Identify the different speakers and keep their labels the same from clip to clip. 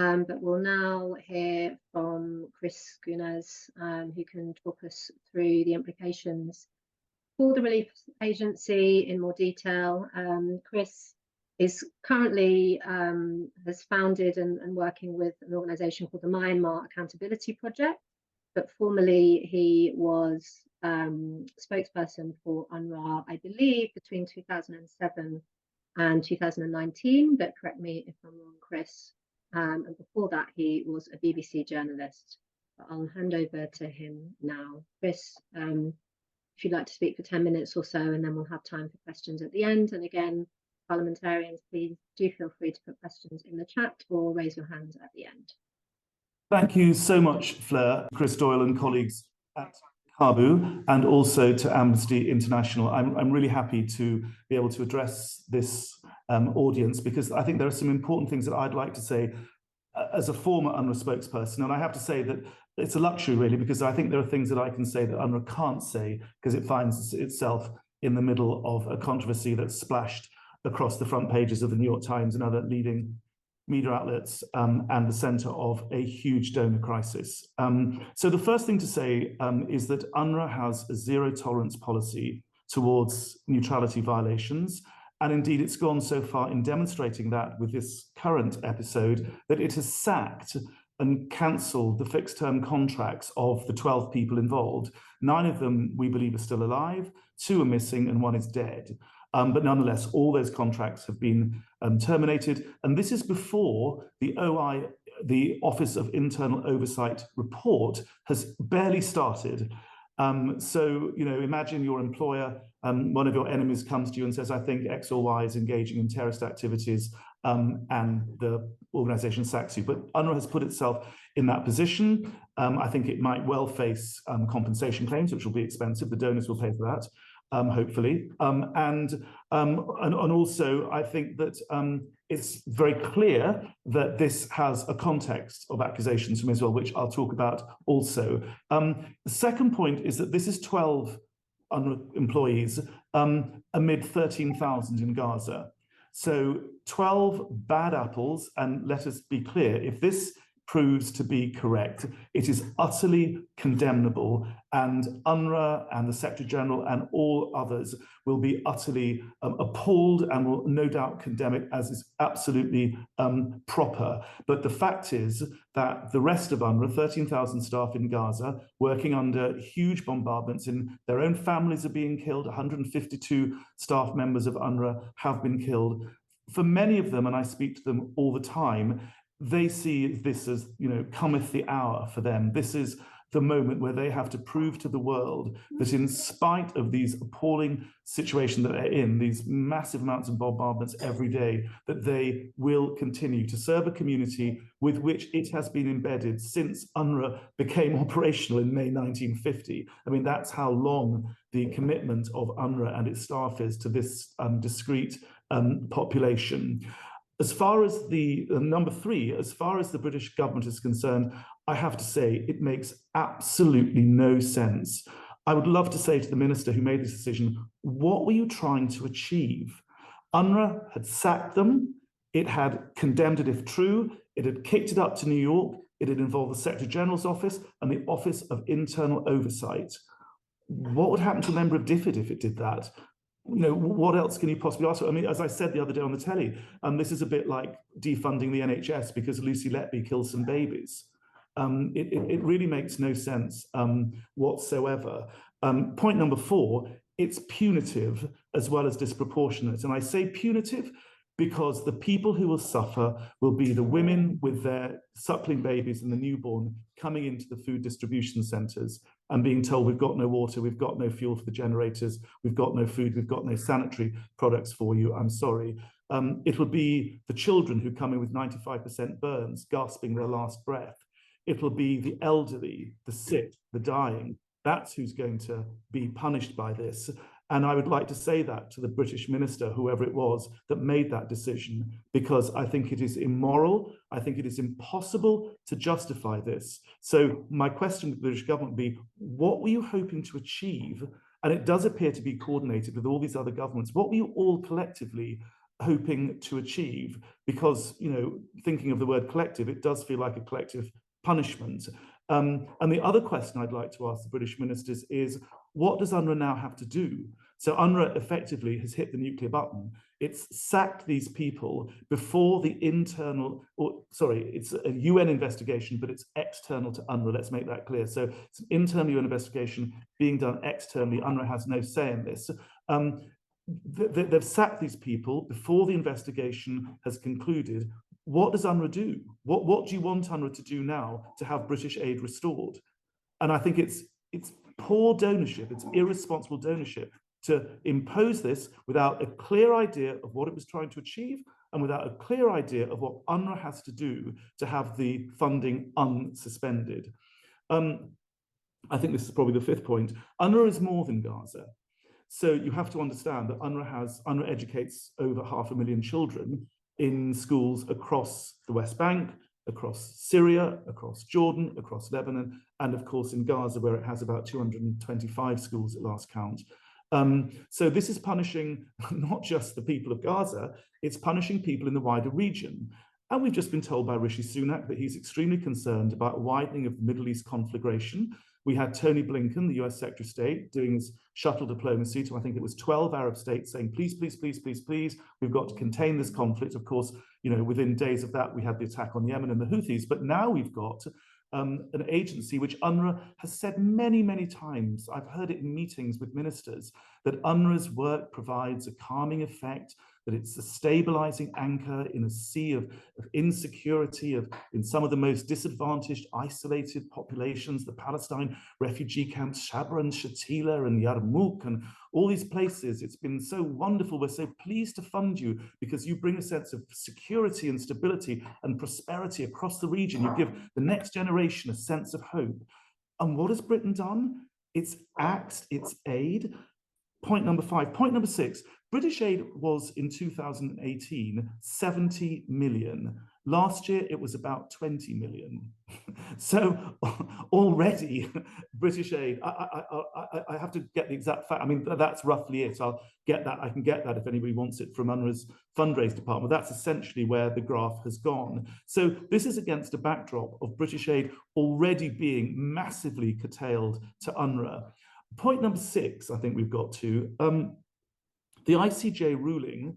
Speaker 1: But we'll now hear from Chris Gunness, who can talk us through the implications for the relief agency in more detail. Chris is currently has founded and working with an organisation called the Myanmar Accountability Project, but formerly he was spokesperson for UNRWA, I believe, between 2007 and 2019, but correct me if I'm wrong, Chris. And before that, he was a BBC journalist. But I'll hand over to him now. Chris, if you'd like to speak for 10 minutes or so, and then we'll have time for questions at the end. And again, parliamentarians, please do feel free to put questions in the chat or raise your hands at the end.
Speaker 2: Thank you so much, Fleur, Chris Doyle and colleagues at Caabu, and also to Amnesty International. I'm really happy to be able to address this audience, because I think there are some important things that I'd like to say as a former UNRWA spokesperson. And I have to say that it's a luxury, really, because I think there are things that I can say that UNRWA can't say, because it finds itself in the middle of a controversy that's splashed across the front pages of the New York Times and other leading media outlets, and the center of a huge donor crisis. So the first thing to say is that UNRWA has a zero tolerance policy towards neutrality violations. And indeed, it's gone so far in demonstrating that with this current episode that it has sacked and cancelled the fixed term contracts of the 12 people involved. 9 of them, we believe, are still alive, 2 are missing, and 1 is dead. But nonetheless, all those contracts have been terminated. And this is before the OI, the Office of Internal Oversight report, has barely started. So, you know, imagine your employer, one of your enemies comes to you and says, I think X or Y is engaging in terrorist activities, and the organization sacks you. But UNRWA has put itself in that position. I think it might well face compensation claims, which will be expensive. The donors will pay for that. Hopefully, and also I think that it's very clear that this has a context of accusations from Israel, which I'll talk about also. The second point is that this is 12 employees amid 13,000 in Gaza. So 12 bad apples, and let us be clear, if this proves to be correct, it is utterly condemnable, and UNRWA and the Secretary General and all others will be utterly appalled and will no doubt condemn it as is absolutely proper. But the fact is that the rest of UNRWA, 13,000 staff in Gaza, working under huge bombardments, in their own families are being killed. 152 staff members of UNRWA have been killed. For many of them, and I speak to them all the time, they see this as, you know, cometh the hour for them. This is the moment where they have to prove to the world that in spite of these appalling situations that they're in, these massive amounts of bombardments every day, that they will continue to serve a community with which it has been embedded since UNRWA became operational in May 1950. I mean, that's how long the commitment of UNRWA and its staff is to this discrete population. As far as the number 3, as far as the British government is concerned, I have to say it makes absolutely no sense. I would love to say to the minister who made this decision, what were you trying to achieve? UNRWA had sacked them, it had condemned it if true, it had kicked it up to New York, it had involved the Secretary General's office and the Office of Internal Oversight. What would happen to a member of DFID if it did that? You know, what else can you possibly ask for? I mean, as I said the other day on the telly, this is a bit like defunding the NHS because Lucy Letby kills some babies. It really makes no sense whatsoever. Point number 4, it's punitive as well as disproportionate. And I say punitive because the people who will suffer will be the women with their suckling babies and the newborn coming into the food distribution centres and being told, we've got no water, we've got no fuel for the generators, we've got no food, we've got no sanitary products for you, I'm sorry. It will be the children who come in with 95% burns, gasping their last breath. It will be the elderly, the sick, the dying. That's who's going to be punished by this. And I would like to say that to the British minister, whoever it was, that made that decision, because I think it is immoral. I think it is impossible to justify this. So my question to the British government would be, what were you hoping to achieve? And it does appear to be coordinated with all these other governments. What were you all collectively hoping to achieve? Because, you know, thinking of the word collective, it does feel like a collective punishment. And the other question I'd like to ask the British ministers is, what does UNRWA now have to do? So UNRWA effectively has hit the nuclear button. It's sacked these people before the internal, or sorry, it's a UN investigation, but it's external to UNRWA. Let's make that clear. So it's an internal UN investigation being done externally. UNRWA has no say in this. They've sacked these people before the investigation has concluded. What does UNRWA do? What do you want UNRWA to do now to have British aid restored? And I think it's poor donorship, it's irresponsible donorship to impose this without a clear idea of what it was trying to achieve and without a clear idea of what UNRWA has to do to have the funding unsuspended. I think this is probably the fifth point. UNRWA is more than Gaza. So you have to understand that UNRWA educates over 500,000 children in schools across the West Bank, across Syria, across Jordan, across Lebanon, and of course in Gaza, where it has about 225 schools at last count. So this is punishing not just the people of Gaza, it's punishing people in the wider region. And we've just been told by Rishi Sunak that he's extremely concerned about widening of the Middle East conflagration. We had Tony Blinken, the US Secretary of State, doing his shuttle diplomacy to, I think it was 12 Arab states, saying, please, please, please, please, please, we've got to contain this conflict. Of course, you know, within days of that, we had the attack on Yemen and the Houthis, but now we've got an agency which UNRWA has said many, many times, I've heard it in meetings with ministers, that UNRWA's work provides a calming effect, that it's a stabilizing anchor in a sea of insecurity in some of the most disadvantaged, isolated populations, the Palestine refugee camps, Shabra and Shatila and Yarmouk and all these places. It's been so wonderful. We're so pleased to fund you because you bring a sense of security and stability and prosperity across the region. You give the next generation a sense of hope. And what has Britain done? It's axed its aid. Point number 5. Point number 6, British aid was in 2018 70 million. Last year it was about 20 million. So already British aid, I have to get the exact fact. I mean, that's roughly it. I'll get that. I can get that if anybody wants it from UNRWA's fundraise department. That's essentially where the graph has gone. So this is against a backdrop of British aid already being massively curtailed to UNRWA. Point number 6, I think we've got to, the ICJ ruling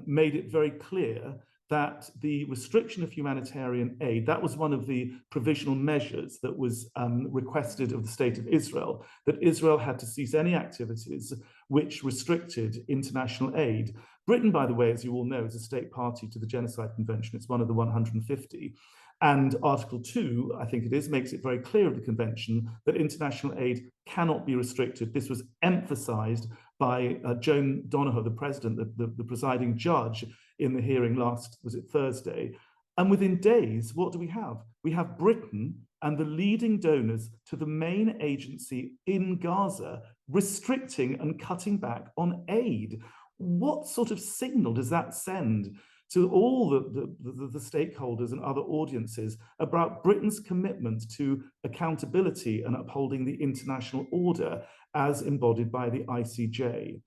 Speaker 2: made it very clear that the restriction of humanitarian aid, that was one of the provisional measures that was requested of the state of Israel, that Israel had to cease any activities which restricted international aid. Britain, by the way, as you all know, is a state party to the Genocide Convention. It's one of the 150. And Article 2, I think it is, makes it very clear of the convention that international aid cannot be restricted. This was emphasized by Joan Donohoe, the president, the presiding judge in the hearing last, was it Thursday? And within days, what do we have? We have Britain and the leading donors to the main agency in Gaza restricting and cutting back on aid. What sort of signal does that send to all the stakeholders and other audiences about Britain's commitment to accountability and upholding the international order as embodied by the ICJ?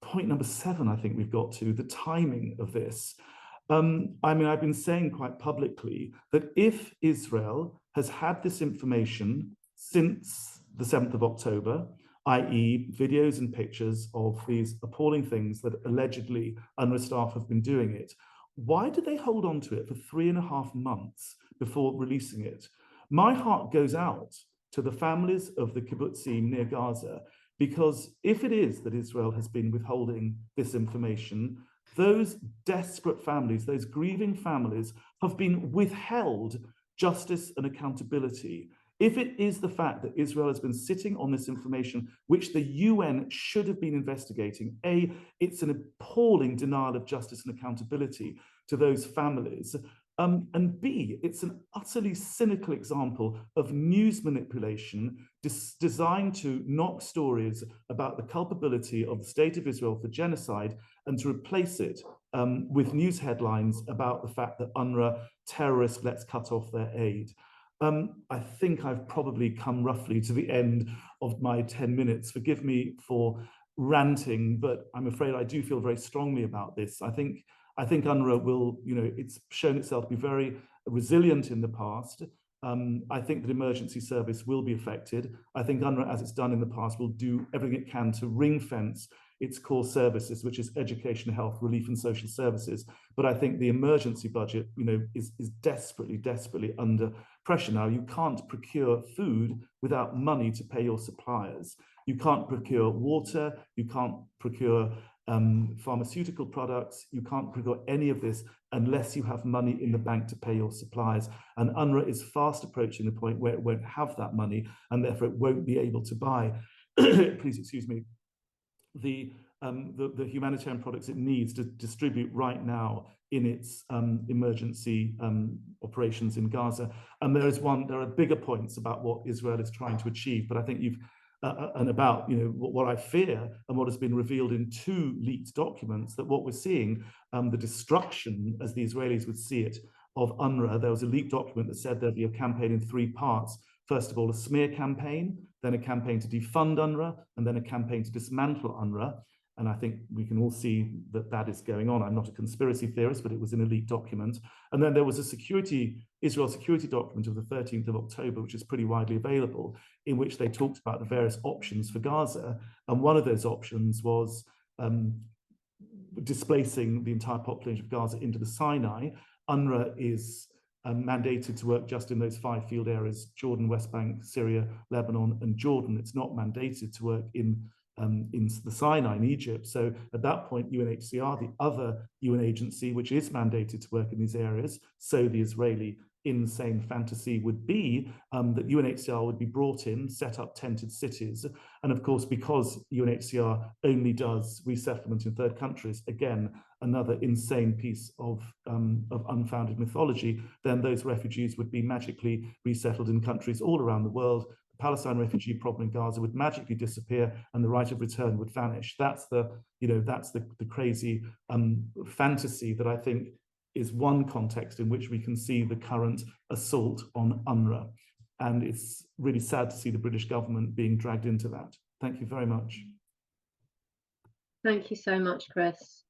Speaker 2: Point number 7, I think we've got to, the timing of this. I mean, I've been saying quite publicly that if Israel has had this information since the 7th of October, i.e. videos and pictures of these appalling things that allegedly UNRWA staff have been doing it, why did they hold on to it for 3.5 months before releasing it? My heart goes out to the families of the kibbutzim near Gaza, because if it is that Israel has been withholding this information, those desperate families, those grieving families have been withheld justice and accountability. If it is the fact that Israel has been sitting on this information, which the UN should have been investigating, A, it's an appalling denial of justice and accountability to those families. And B, it's an utterly cynical example of news manipulation designed to knock stories about the culpability of the state of Israel for genocide and to replace it with news headlines about the fact that UNRWA terrorists, let's cut off their aid. I think I've probably come roughly to the end of my 10 minutes. Forgive me for ranting, but I'm afraid I do feel very strongly about this. I think UNRWA will, it's shown itself to be very resilient in the past. I think that emergency service will be affected. I think UNRWA, as it's done in the past, will do everything it can to ring fence its core services, which is education, health, relief, and social services. But I think the emergency budget, is desperately, desperately under pressure now. You can't procure food without money to pay your suppliers. You can't procure water. You can't procure pharmaceutical products. You can't procure any of this unless you have money in the bank to pay your suppliers. And UNRWA is fast approaching the point where it won't have that money, and therefore it won't be able to buy, please excuse me, the humanitarian products it needs to distribute right now in its emergency operations in Gaza. And there are bigger points about what Israel is trying to achieve, but I think you've and about what I fear and what has been revealed in 2 leaked documents, that what we're seeing, the destruction, as the Israelis would see it, of UNRWA. There was a leaked document that said there'd be a campaign in 3 parts. First of all, a smear campaign, then a campaign to defund UNRWA, and then a campaign to dismantle UNRWA. And I think we can all see that that is going on. I'm not a conspiracy theorist, but it was in a leaked document. And then there was a Israel security document of the 13th of October, which is pretty widely available, in which they talked about the various options for Gaza. And one of those options was displacing the entire population of Gaza into the Sinai. UNRWA is mandated to work just in those 5 field areas: Jordan, West Bank, Syria, Lebanon, and Jordan. It's not mandated to work in the Sinai in Egypt. So at that point, UNHCR, the other UN agency which is mandated to work in these areas, so the Israeli insane fantasy would be that UNHCR would be brought in, set up tented cities. And of course, because UNHCR only does resettlement in 3rd countries, again, another insane piece of unfounded mythology, then those refugees would be magically resettled in countries all around the world. The Palestine refugee problem in Gaza would magically disappear, and the right of return would vanish. That's the crazy fantasy that I think is one context in which we can see the current assault on UNRWA. And it's really sad to see the British government being dragged into that. Thank you very much.
Speaker 1: Thank you so much, Chris.